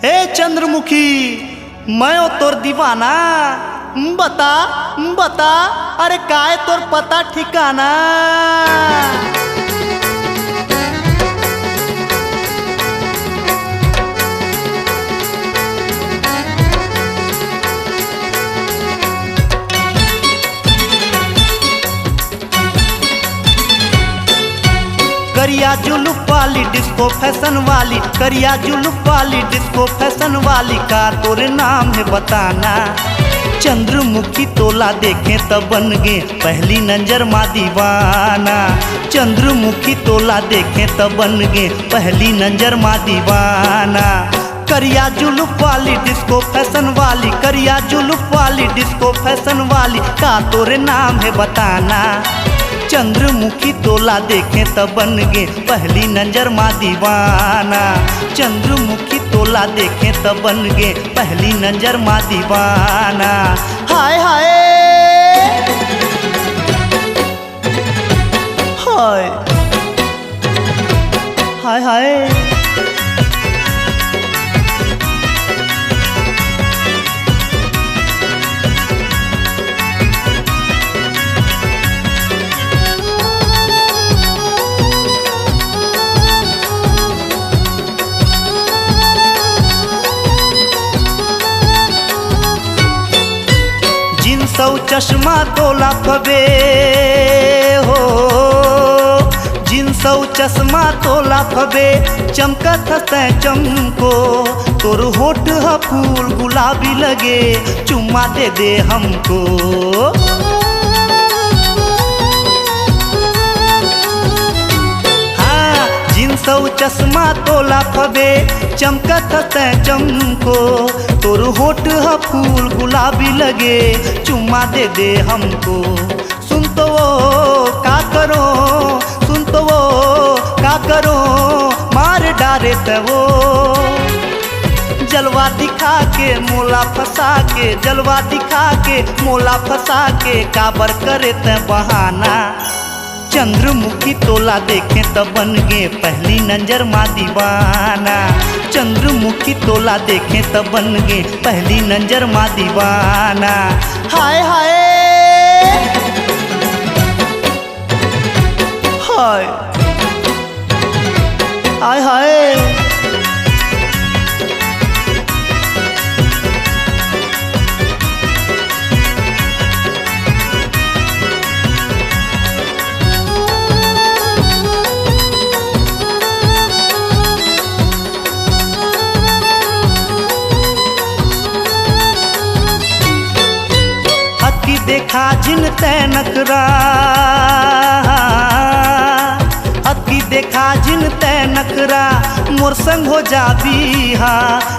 हे चंद्रमुखी मैं ओ तोर दीवाना, बता बता अरे काय तोर पता ठिकाना। करिया जुलूफ वाली डिस्को फैशन वाली, करिया जुलूफ वाली डिस्को फैशन वाली का तोरे नाम है बताना। चंद्रमुखी तोला देखे तब बन गे पहली नजर माँ दीवाना। चंद्रमुखी तोला देखे तब बन गे पहली नजर माँ दीवाना। करिया जुलूफ वाली डिस्को फैशन वाली, करिया जुलूफ वाली डिस्को फैशन वाली का तोरे नाम है बताना। चंद्रमुखी तोला देखे तब बन गे पहली नजर माँ दीवाना। चंद्रमुखी तोला देखे तब बन गे पहली नजर माँ दीवाना। हाय हाय हाय हाय हाय सौ चश्मा तोला फबे हो, जिन सौ चश्मा तोला फबे चमकत हसे चमको। तोर होठ ह फूल गुलाबी लगे चुम्मा दे दे हमको। हाँ जिन सौ चश्मा तोला फबे चमकत हसे चमको। तोर होठ ह फूल गुलाबी लगे चुम्मा दे दे हमको। सुन तो वो का करो, सुन तो वो का करो मार डारे ते वो। जलवा दिखा के मोला फंसा के, जलवा दिखा के मोला फंसा के काबर करे ते बहाना। चंद्रमुखी तोला देखे तब बन गे पहली नजर माँ दीवाना। चंद्रमुखी तोला देखे तब बन गे पहली नजर माँ दीवाना। हाय हाय हाय हाय हाय देखा जिन तै नखरा, अक्की देखा जिन तै नखरा मोर संग हो जा बिहा।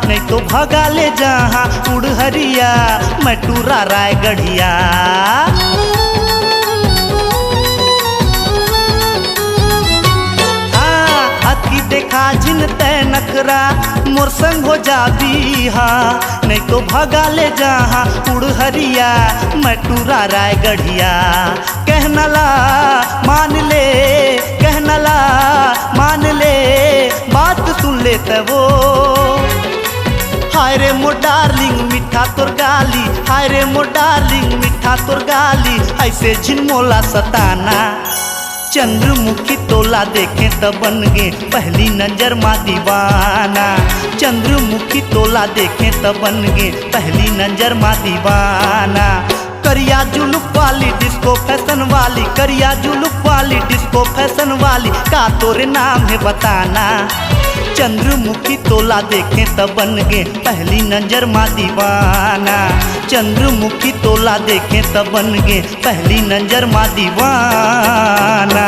नहीं तो भगा ले जहाँ उड़ हरिया मैं टूरा रायगढ़िया। अक्की देखा जिन तै नखरा मोर संग हो जा बिहा। नहीं तो भगा ले जहाँ उड़ हरिया मैं टूरा रायगढ़िया। कहना ला मान ले, कहना ला मान ले बात सुन ले तब वो। हाय रे मोर डार्लिंग मीठा तोर गाली, हाय रे मोर डार्लिंग मीठा तोर गाली ऐसे झिनमोला सताना। चंद्रमुखी तोला देखे तब बन गे पहली नजर माँ दीवाना। चंद्रमुखी तोला देखे तब बन गे पहली नजर माँ दीवाना। करिया जुलूफ वाली डिस्को फैशन वाली, करिया जुलूफ वाली डिस्को फैशन वाली का तोरे नाम है बताना। चंद्रमुखी तोला देखे तब बन गे पहली नजर माँ दीवाना। चंद्रमुखी तोला देखे तब बन गे पहली नजर माँ दीवाना।